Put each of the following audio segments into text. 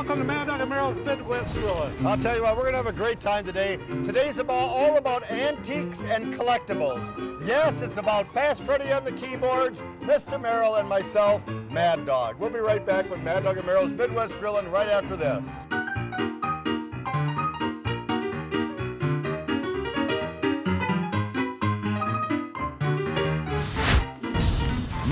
welcome to Mad Dog and Merrill's Midwest Grilling. I'll tell you what, we're going to have a great time today. Today's all about antiques and collectibles. Yes, it's about Fast Freddy on the keyboards, Mr. Merrill, and myself, Mad Dog. We'll be right back with Mad Dog and Merrill's Midwest Grilling right after this.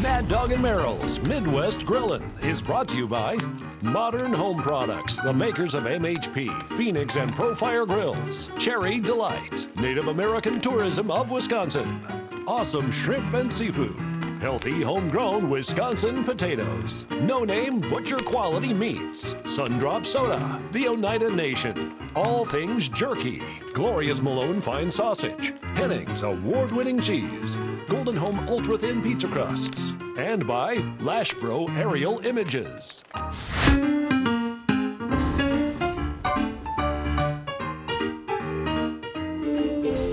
Mad Dog and Merrill's Midwest Grillin' is brought to you by Modern Home Products, the makers of MHP, Phoenix, and Profire Grills, Cherry Delight, Native American Tourism of Wisconsin, Awesome Shrimp and Seafood, Healthy Homegrown Wisconsin Potatoes, No Name Butcher Quality Meats, Sundrop Soda, The Oneida Nation, All Things Jerky, Glorious Malone Fine Sausage, Henning's Award-Winning Cheese, Golden Home Ultra Thin Pizza Crusts, and by Lashbro Aerial Images.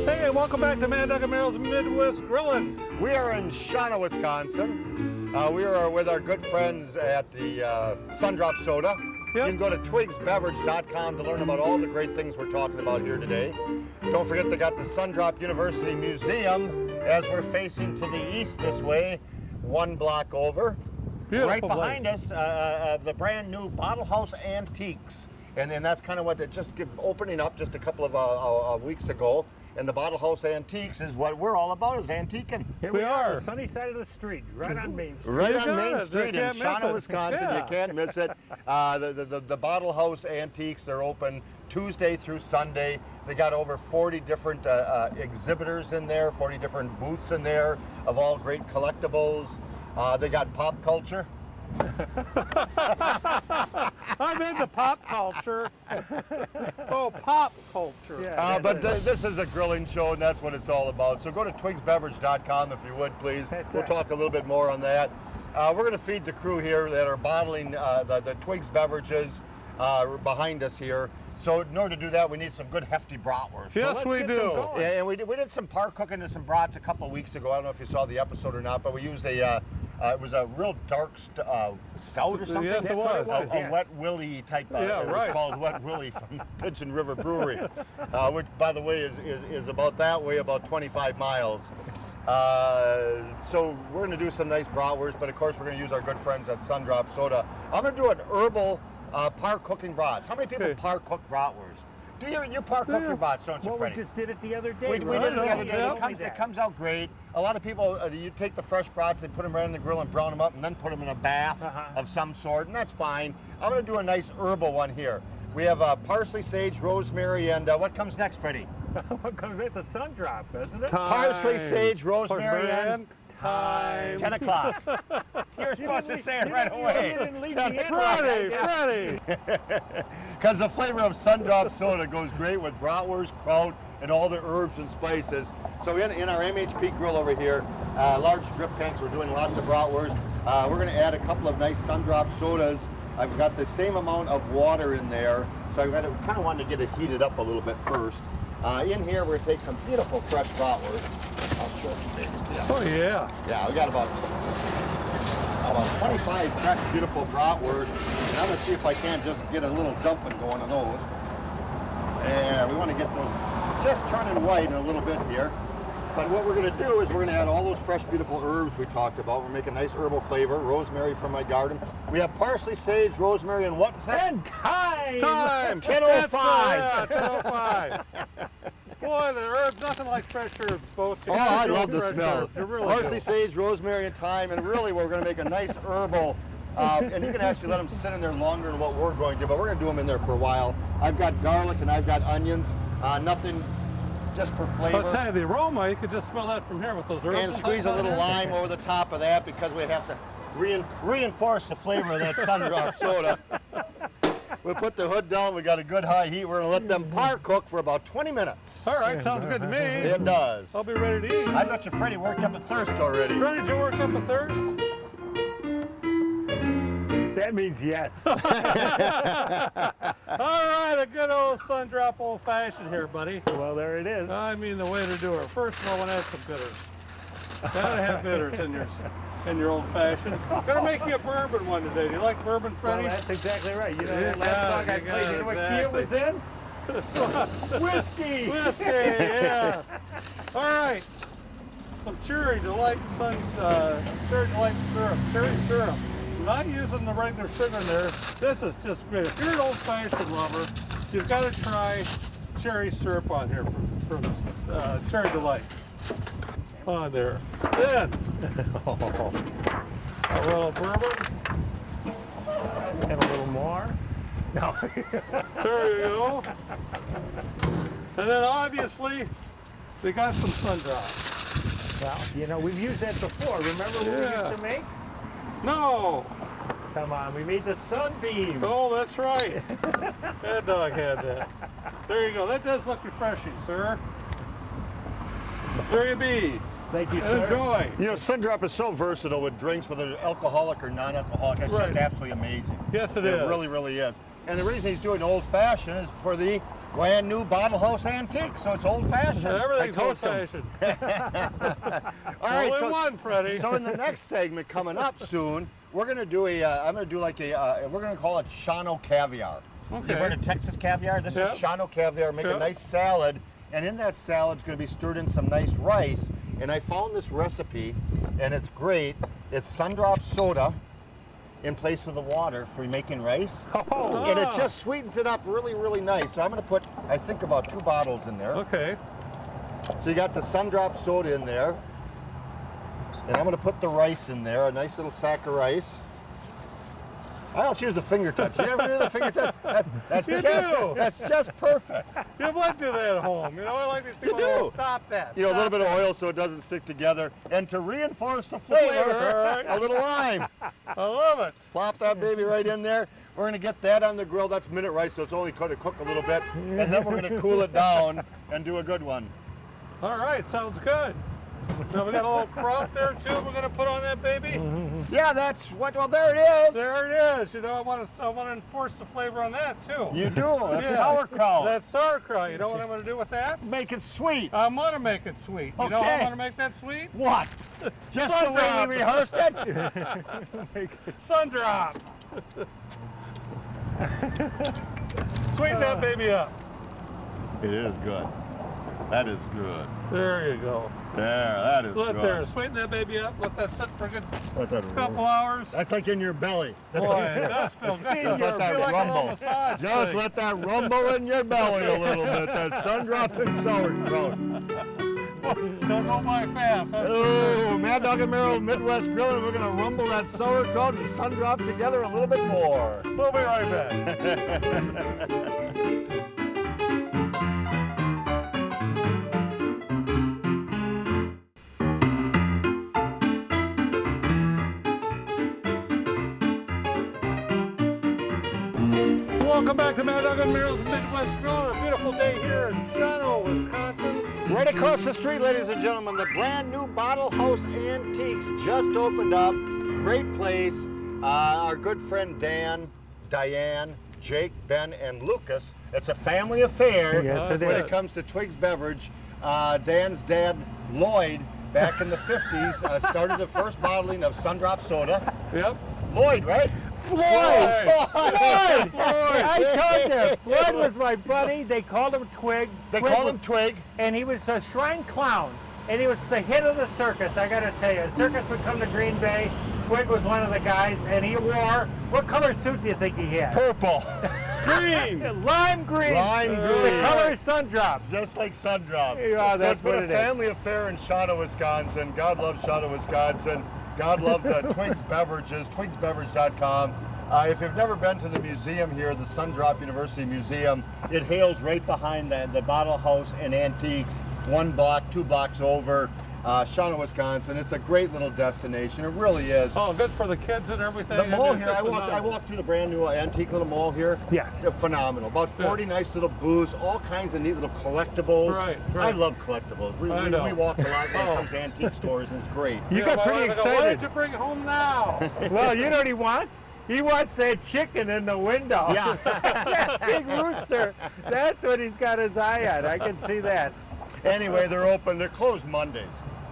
Hey, welcome back to Mad Dog and Merrill's Midwest Grilling. We are in Shino, Wisconsin. We are with our good friends at the Sundrop Soda. Yep. You can go to twigsbeverage.com to learn about all the great things we're talking about here today. Don't forget they got the Sundrop University Museum as we're facing to the east this way, one block over. Beautiful right behind place. us, the brand new Bottle House Antiques. And then that's kind of what it just opening up just a couple of weeks ago. And the Bottle House Antiques is what we're all about, is antiquing. Here We are. on the sunny side of the street, right on Main Street. Right You on got Main it. Street You in can't miss Shino, it. Wisconsin. Yeah. You can't miss it. The Bottle House Antiques, they're open Tuesday through Sunday. They got over 40 different exhibitors in there, 40 different booths in there of all great collectibles. They got pop culture. I'm into pop culture. Oh, pop culture. Yeah. But this is a grilling show, and that's what it's all about. So go to twigsbeverage.com if you would, please. That's We'll right. talk a little bit more on that. We're going to feed the crew here that are bottling the Twigs beverages behind us here. So in order to do that, we need some good hefty bratwurst. Yes, let's we get some do. going. Yeah, and we did some par cooking and some brats a couple of weeks ago. I don't know if you saw the episode or not, but we used it was a real dark stout or something. Yes, it That's what was. it was. A Yes. Wet Willie type. Yeah, it right. was called Wet Willie from Pigeon River Brewery, which, by the way, is about that way, about 25 miles. So we're going to do some nice bratwurst, but of course we're going to use our good friends at Sundrop Soda. I'm going to do an herbal par cooking brats. How many people Okay. par cook bratwurst? Do you par cook your brats, don't you, Well, we Freddie? just did it the other day. We did it the other day. Yeah. It comes out great. A lot of people, you take the fresh brats, they put them right on the grill and brown them up, and then put them in a bath of some sort, and that's fine. I'm going to do a nice herbal one here. We have parsley, sage, rosemary, and what comes next, Freddie? What comes at the sun drop, isn't it? Parsley, sage, rosemary, and time. 10 o'clock. You're supposed to say it right away. You didn't leave me in. Freddie. Because the flavor of Sundrop Soda goes great with bratwurst, kraut, and all the herbs and spices. So in our MHP grill over here, large drip tanks, we're doing lots of bratwurst. We're going to add a couple of nice Sundrop Sodas. I've got the same amount of water in there, so I kind of wanted to get it heated up a little bit first. In here, we're going to take some beautiful fresh bratwurst. I'll show some babies to you. Oh, yeah. Yeah, we got about 25 fresh, beautiful bratwurst. And I'm going to see if I can't just get a little dumping going on those. And we want to get those just turning white in a little bit here. But what we're going to do is we're going to add all those fresh, beautiful herbs we talked about. We're making a nice herbal flavor. Rosemary from my garden. We have parsley, sage, rosemary, and what's that? And time! Time. 10:05. Yeah, 10:05. Boy, the herbs, nothing like fresh herbs, folks. You Oh, gotta I do love the fresh smell. herbs. You really Parsley, do. sage, rosemary, and thyme, and really we're going to make a nice herbal. And you can actually let them sit in there longer than what we're going to, but we're going to do them in there for a while. I've got garlic and I've got onions. Nothing, just for flavor. I'll tell you, the aroma, you could just smell that from here with those herbs. And squeeze a little lime over the top of that because we have to reinforce the flavor of that Sundrop Soda. We put the hood down, we got a good high heat. We're gonna let them par cook for about 20 minutes. All right, sounds good to me. It does. I'll be ready to eat. I bet you Freddie worked up a thirst already. Freddie, did you work up a thirst? That means yes. All right, a good old Sundrop old fashioned here, buddy. Well, there it is. I mean, the way to do it. First of all, I want to add some bitters. Gotta have bitters in your old fashioned. Gonna make you a bourbon one today. Do you like bourbon, Well, Freddie? that's exactly right. You know, You that got last dog it, I you played, got you it, know what key it was in? Whiskey! Whiskey, yeah. All right. Some cherry delight cherry delight syrup, cherry syrup. I'm not using the regular sugar in there. This is just great. If you're an old-fashioned lover, you've got to try cherry syrup on here from Cherry Delight. On there. Then a little bourbon. And a little more. No. There you go. And then obviously we got some sun drops. Well, you know, we've used that before. Remember what we used to make? No. Come on, we made the sunbeam. Oh, that's right. That dog had that. There you go. That does look refreshing, sir. There you be. Thank you, sir. Enjoy. You know, Sun Drop is so versatile with drinks, whether alcoholic or non-alcoholic. It's Right. just absolutely amazing. Yes, it is. It really, really is. And the reason he's doing old-fashioned is for the brand new Bottle House Antique, so it's old-fashioned. Everything's I told him. old-fashioned. All right, Only so, one, Freddie. so in the next segment coming up soon, we're gonna do I'm gonna do like we're gonna call it Shino Caviar. Okay. You've heard of Texas caviar? This Yep. is Shino Caviar. Make Yep. a nice salad, and in that salad's gonna be stirred in some nice rice. And I found this recipe, and it's great. It's sun-drop soda in place of the water for making rice. Oh, And it Ah. just sweetens it up really, really nice. So I'm gonna put, I think, about 2 bottles in there. Okay. So you got the sun-drop soda in there. And I'm gonna put the rice in there, a nice little sack of rice. I also use the finger touch. You ever do the finger touch? That's You just, do. that's just perfect. You would do that at home. You know, I like these people do. that stop that. You know, a little Stop bit of that. oil so it doesn't stick together. And to reinforce the flavor, all right. a little lime. I love it. Plop that baby right in there. We're gonna get that on the grill. That's minute rice, so it's only going to cook a little bit. And then we're gonna cool it down and do a good one. All right, sounds good. So we got a little kraut there too. We're gonna put on that baby. Yeah, that's what, well, there it is. There it is. You know, I want to enforce the flavor on that too. You do, that's Yeah. sauerkraut. That's sauerkraut. You know what I'm gonna do with that? Make it sweet. I'm gonna make it sweet. You know how I'm Okay. gonna make that sweet? What? Just the way Sun-drop. we rehearsed it? Sun drop. Sweeten that baby up. It is good. That is good. There you go. There, that is Let good. there. Sweeten that baby up. Let that sit for a good Let that couple hours. That's like in your belly. Just Boy, let, it does feel good. just let that feel like a little rumble. massage Just thing. let that rumble in your belly a little bit. That sun-drop and sauerkraut. Don't go by fast. That's Oh, Mad Dog and Merrill Midwest Grilling. We're gonna rumble that sauerkraut and sun-drop together a little bit more. We'll be right back. Welcome back to Mad Dog and Merrill's Midwest Grilling. A beautiful day here in Shino, Wisconsin. Right across the street, ladies and gentlemen, the brand new Bottle House Antiques just opened up. Great place. Our good friend Dan, Diane, Jake, Ben, and Lucas. It's a family affair Yes, it when is. it comes to Twiggs Beverage. Dan's dad, Lloyd, back in the 50s, started the first bottling of sun-drop soda. Yep. Lloyd, right? Floyd! Floyd! I told you, Floyd was my buddy. They called him Twig. They Twig call him was- Twig. And he was a shrine clown. And he was the hit of the circus, I gotta tell you. The circus would come to Green Bay. Twig was one of the guys, and he wore, what color suit do you think he had? Purple. Green! Lime green! Lime The green. color is sun-drop. Just like sun-drop. Yeah, So that's it's been what a it is. family affair in Shino, Wisconsin. God loves Shino, Wisconsin. God love the Twiggs Beverages, twigsbeverage.com. If you've never been to the museum here, the Sun-Drop University Museum, it hails right behind the Bottle House and Antiques, 1 block, 2 blocks over, Shino, Wisconsin. It's a great little destination. It really is. Oh, good for the kids and everything. The mall It's here, just I phenomenal. walked through the brand new antique little mall here. Yes. They're phenomenal. About 40 nice little booths, all kinds of neat little collectibles. Right, I right. love collectibles. We I know. walk a lot when it comes to antique stores, and it's great. You got my pretty wife would go, Why excited. did you bring it home now? Well, you know what he wants? He wants that chicken in the window. Yeah. That big rooster. That's what he's got his eye on. I can see that. Anyway, they're open. They're closed Mondays.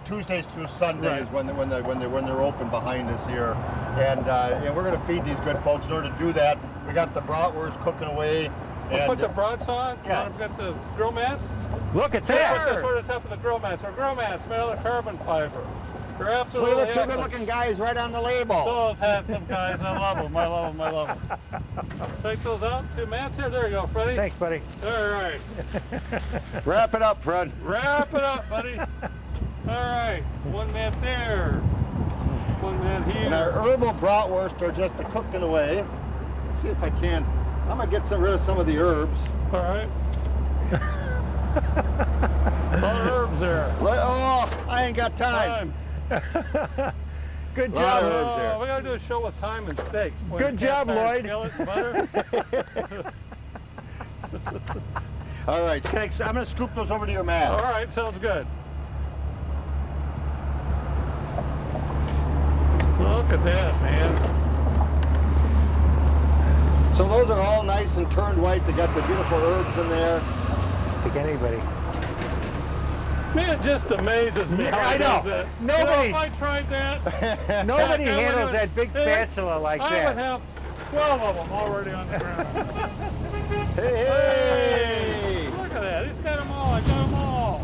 Tuesdays through Sundays when they're open behind us here, and we're going to feed these good folks. In order to do that, we got the bratwurst cooking away. We'll put the brats on. Yeah. We've got the grill mats. Look at Put that. this over the top of the grill mats. Our grill mats made out of carbon fiber. They're absolutely Look at the two excellent. good-looking guys right on the label. Those handsome guys, I love them, I love them, I love them. Take those out, 2 mats here. There you go, Freddie. Thanks, buddy. All right. Wrap it up, Fred. Wrap it up, buddy. All right. 1 mat there. 1 mat here. And our herbal bratwurst are just cooking away. Let's see if I can. I'm going to get rid of some of the herbs. All right. All the herbs there. Oh, I ain't got time. Good Lot of job. herbs there. We got to do a show with thyme and steaks. Boy, Good job, cast iron Lloyd. skillet and butter. All right, I'm going to scoop those over to your mat. All right, sounds good. Look at that, man. So those are all nice and turned white. They got the beautiful herbs in there. Pick anybody. Man, it just amazes me. how I he know. does that. Nobody- You know, if I tried that, Nobody I would handles have- that big spatula like I would that. have 12 of them already on the ground. Hey! Look at that. He's got them all. I got them all.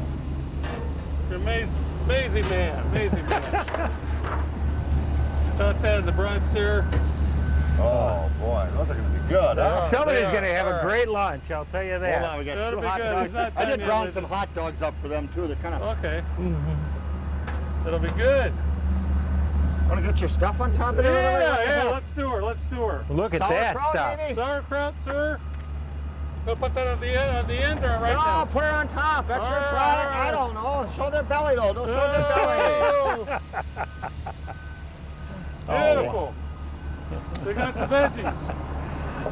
You're amazing man. Amazing man. Got that in the brats here. Oh boy, those are going to be good, huh? Somebody's They going to are. have All a right. great lunch, I'll tell you Hold that. on, we got That'll 2 be hot good. dogs. He's not I done did yet, brown is some he? hot dogs up for them too. They're kind of. Okay. That'll be good. Want to get your stuff on top of there? Yeah, let's do her. Let's do her. Look at that Sauerkraut, stuff. maybe? Sauerkraut, sir. We'll put that at the end there right No, now. put her on top. That's your All product. right. I don't know. Show their belly though. Don't show their belly. Beautiful. We got the veggies.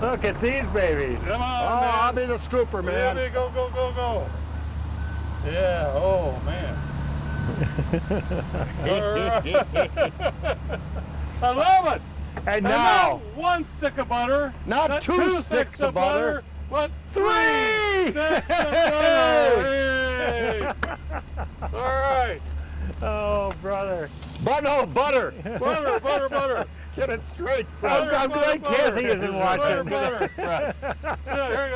Look at these babies. Come on, Oh, man. I'll be the scooper, man. Baby, go, go, go, go. Yeah, oh, man. I love it. And And now, not 1 stick of butter. Not 2 sticks of butter. But 3 sticks of butter. Hey. All right. Oh, brother. Butter. Butter, butter, butter. Get it straight, Fred. Butter, I'm butter, glad butter. Kathy isn't Butter, watching. butter. Fred. Yeah, here we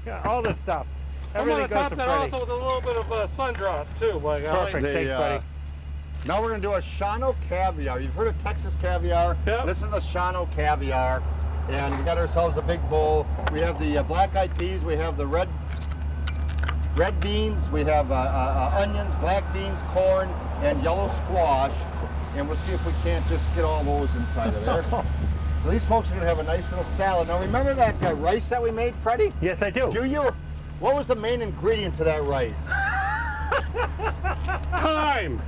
go. All the stuff. I'm Everything going to goes top to that Freddie. also with a little bit of sun drop, too. Like, Perfect. Thanks, buddy. Now we're going to do a Shino Caviar. You've heard of Texas caviar? Yep. This is a Shino Caviar. And we got ourselves a big bowl. We have the black-eyed peas. We have the red beans. We have onions, black beans, corn, and yellow squash. And we'll see if we can't just get all those inside of there. So these folks are going to have a nice little salad. Now remember that rice that we made, Freddie? Yes, I do. Do you? What was the main ingredient to that rice? Time.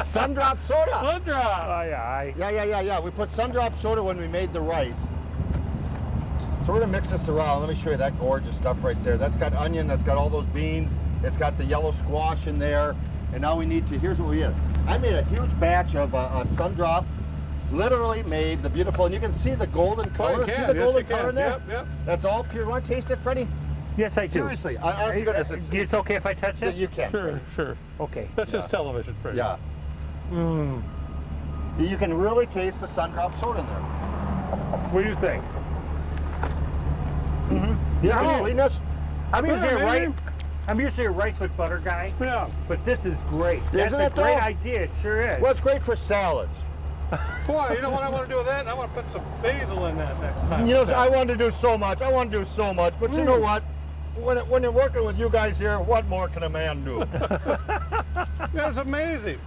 Sundrop soda. Sun drop. Oh, yeah. Yeah. We put Sundrop soda when we made the rice. So we're gonna mix this around. Let me show you that gorgeous stuff right there. That's got onion, that's got all those beans, it's got the yellow squash in there. And now we need to, here's what we did. I made a huge batch of Sundrop, literally made the beautiful, and you can see the golden color. you See can. the Yes, golden you can. color in there? Yep, yep. That's all pure. You wanna taste it, Freddie? Yes, I do. Seriously, honest to goodness, It's okay if I touch this? you can. Sure, Freddie. sure. Okay. That's just television, Freddie. Yeah. You can really taste the Sundrop soda in there. What do you think? Yeah, I'm- sweetness. I'm usually a Yeah, rice. man. I'm usually a rice with butter guy, Yeah. but this is great. Isn't That's it, a great though? idea. It sure is. Well, it's great for salads. Boy, you know what I want to do with that? I want to put some basil in that next time. You know, I want to do so much. But you know what? When you're working with you guys here, what more can a man do? Yeah, it's amazing.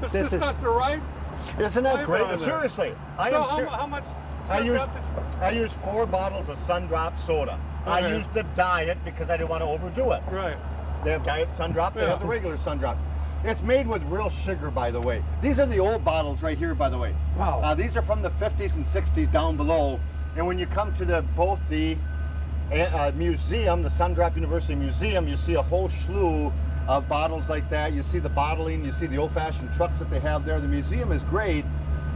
It's This just is- got the right. Isn't that Flavor great? on there. Seriously, So how much? I Sun used drop did I used 4 bottles of Sundrop soda. I Okay. used the diet because I didn't want to overdo it. you- Right. They have diet Sundrop. They Yeah. have the regular Sundrop. It's made with real sugar, by the way. These are the old bottles right here, by the way. Wow. These are from the 50s and 60s down below. And when you come to both the museum, the Sundrop University Museum, you see a whole slew of bottles like that. You see the bottling, you see the old-fashioned trucks that they have there. The museum is great,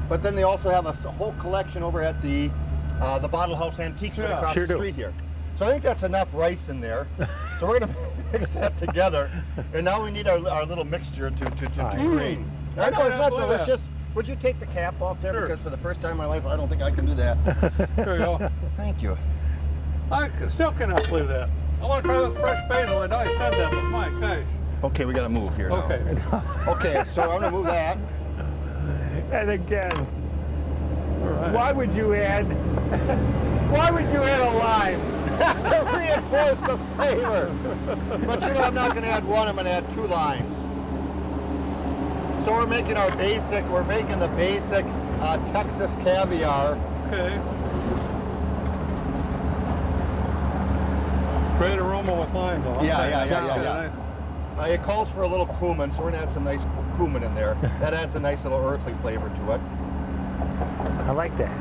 but then they also have a whole collection over at the Bottle House Antiques right Yeah, across sure the do. street here. So I think that's enough rice in there. So we're gonna mix that together, and now we need our little mixture to grate. I know it's not delicious. Would you take the cap off there? Sure. Because for the first time in my life, I don't think I can do that. There you go. Thank you. I still cannot believe that. I want to try this fresh basil. I know I said that, but my gosh. Okay, we gotta move here now. Okay. Okay, so I'm gonna move that. And again, Right. why would you add a lime? To reinforce the flavor. But you know, I'm not gonna add one, I'm gonna add 2 limes. So we're making the basic Texas caviar. Okay. Great aroma with lime, though. Yeah. Nice. It calls for a little cumin, so we're gonna add some nice cumin in there. That adds a nice little earthly flavor to it. I like that.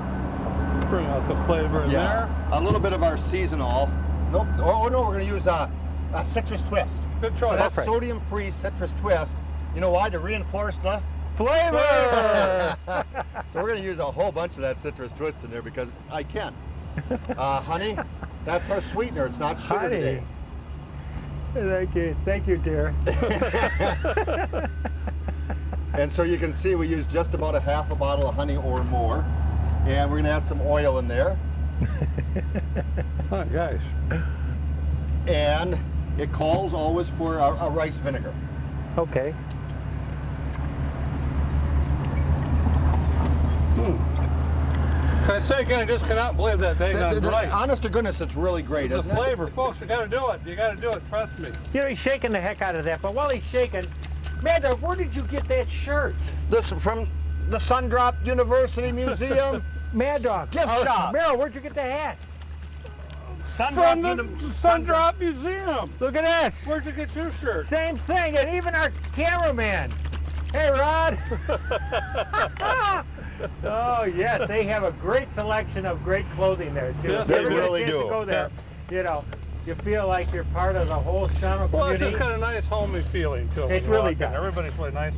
Bring out the flavor in there. A little bit of our seasonal. Nope. Oh no, we're gonna use a citrus twist. Good choice. So that's Perfect. sodium-free citrus twist. You know why? To reinforce the Flavor! So we're gonna use a whole bunch of that citrus twist in there because I can. Honey, that's our sweetener. It's not sugar today. Thank you, dear. And so you can see we use just about a half a bottle of honey or more. And we're gonna add some oil in there. Oh, gosh. And it calls always for a rice vinegar. Okay. Can I say again, I just cannot believe that thing on rice. Honest to goodness, it's really great, The isn't it? flavor, folks, you got to do it. You got to do it. Trust me. You know, he's shaking the heck out of that, but while he's shaking, Amanda, where did you get that shirt? This from the Sundrop University Museum. Mad Dog. Gift shop. Meryl, where'd you get the hat? From the Sundrop Museum. Look at this. Where'd you get your shirt? Same thing, and even our cameraman. Hey, Rod. Oh, yes, they have a great selection of great clothing there, too. Yes, If you they ever get a really chance do. to go there, you know, you feel like you're part of the whole Shino Well, it's community. just got a nice homey feeling to it. It when you really walk in. does. Everybody's really nice.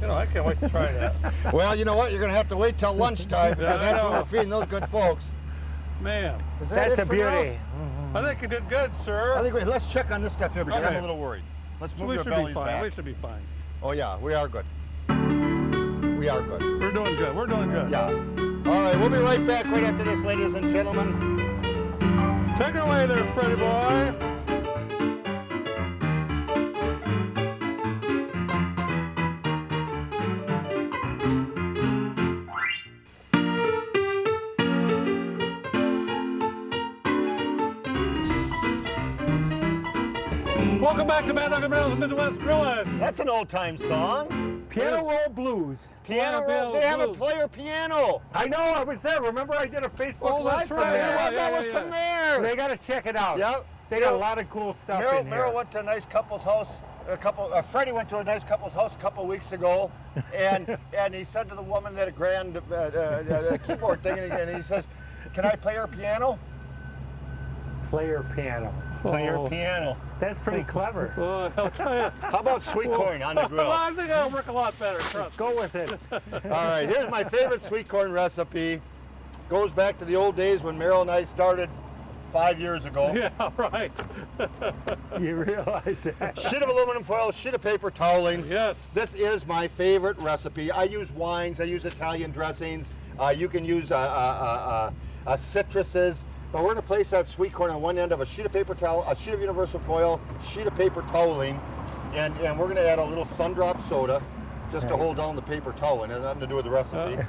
You know, I can't wait to try that. Well, you know what? You're going to have to wait till lunchtime because Yeah, I that's when know. we're feeding those good folks. Man, Is that That's it a for now? beauty. I think you did good, sir. I think let's check on this stuff here because I'm Okay. a little worried. Let's move we your should be bellies fine. back. We should be fine. Oh yeah, we are good. We are good. We're doing good. We're doing good. Yeah. All right, we'll be right back right after this, ladies and gentlemen. Take it away there, Freddie boy. Welcome back to Mad Dog and Meryl's Midwest Grilling. That's an old-time song. Piano Roll Blues. Piano roll. They have a player piano. I know, I was there. Remember I did a Facebook Oh, Live that's from right. there? Well, that was from there. They got to check it out. Yep. They got a lot of cool stuff in here. Meryl went to a nice couple's house. Freddie went to a nice couple's house a couple weeks ago, and he said to the woman that a grand keyboard thing, and he says, "Can I play her piano?" Player piano. Play her Oh. piano. That's pretty clever. Well, I'll tell you. How about sweet corn on the grill? Well, All I think that'll work a lot better. Trust me. Go with it. right, here's my favorite sweet corn recipe. Goes back to the old days when Meryl and I started 5 years ago. Yeah, right. You realize that? Sheet of aluminum foil, sheet of paper toweling. Yes. This is my favorite recipe. I use wines, I use Italian dressings. You can use citruses. But we're going to place that sweet corn on one end of a sheet of paper towel, a sheet of universal foil, sheet of paper toweling, and we're going to add a little Sundrop soda just to hold down the paper toweling. It has nothing to do with the recipe.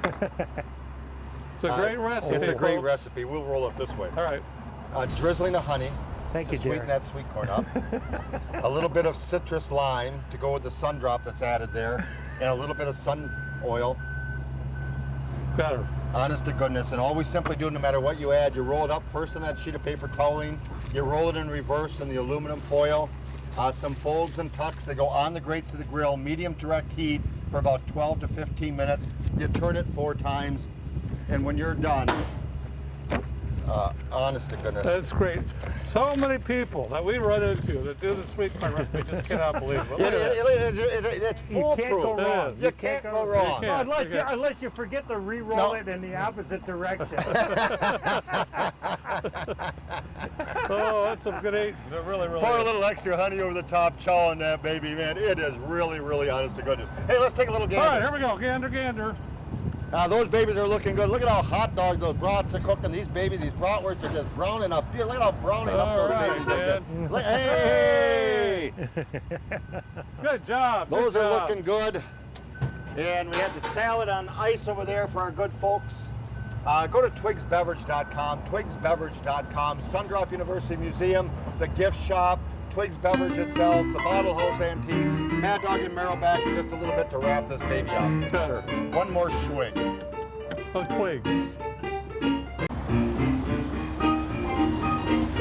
It's a great recipe. It's a great folks. recipe. We'll roll it this way. All right. Drizzling the honey Thank to you, sweeten dear. that sweet corn up. A little bit of citrus lime to go with the Sundrop that's added there, and a little bit of sun oil. Better. Honest to goodness, and all we simply do, no matter what you add, you roll it up first in that sheet of paper toweling, you roll it in reverse in the aluminum foil, some folds and tucks. They go on the grates of the grill, medium direct heat for about 12 to 15 minutes. You turn it 4 times, and when you're done, Honest to goodness. That's great. So many people that we run into that do the sweet corn recipe just cannot believe it. Look at that. It's You can't go foolproof. wrong. You can't go wrong. can't. Unless you forget to re-roll No. it in the opposite direction. Oh, that's some good eating. It really, really Pour a is. little extra honey over the top, chow on that baby, man. It is really, really honest to goodness. Hey, let's take a little gander. All right, here we go. Gander, gander. Those babies are looking good. Look at how hot dogs those brats are cooking. These babies, these bratwursts are just browning up. Look at how browning up All those right, babies are. man. Look, hey! Good job. Those good are job. looking good. And we have the salad on ice over there for our good folks. Go to twigsbeverage.com, twigsbeverage.com, Sundrop University Museum, the gift shop, Twigs Beverage itself, the Bottle House Antiques, Mad Dog and Merrill back in just a little bit to wrap this baby up. Better. One more swig. Oh, twigs.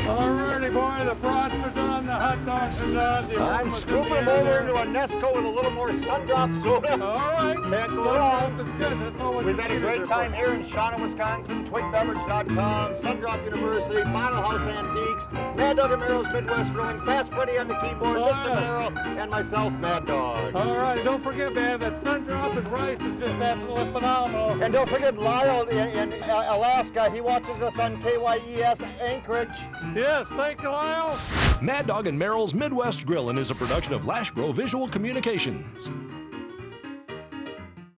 Alrighty, boy, the brats are done, the hot dogs are done. The I'm aroma's scooping in them the over air. into a Nesco with a little more Sundrop soda. All right. Can't go wrong. That's good. That's all what We've you had a need great is time here in Shino, Wisconsin. Twigbeverage.com, Sundrop University, Bottle House Antiques, Mad Dog and Merrill's Midwest Grilling, Fast Freddy on the keyboard, Oh, Mr. yes. Merrill, and myself, Mad Dog. All right, don't forget, man, that Sundrop and rice is just absolutely phenomenal. And don't forget Lyle in Alaska. He watches us on KYES Anchorage. Yes, thank you, Lyle. Mad Dog and Merrill's Midwest Grillin' is a production of Lashbro Visual Communications.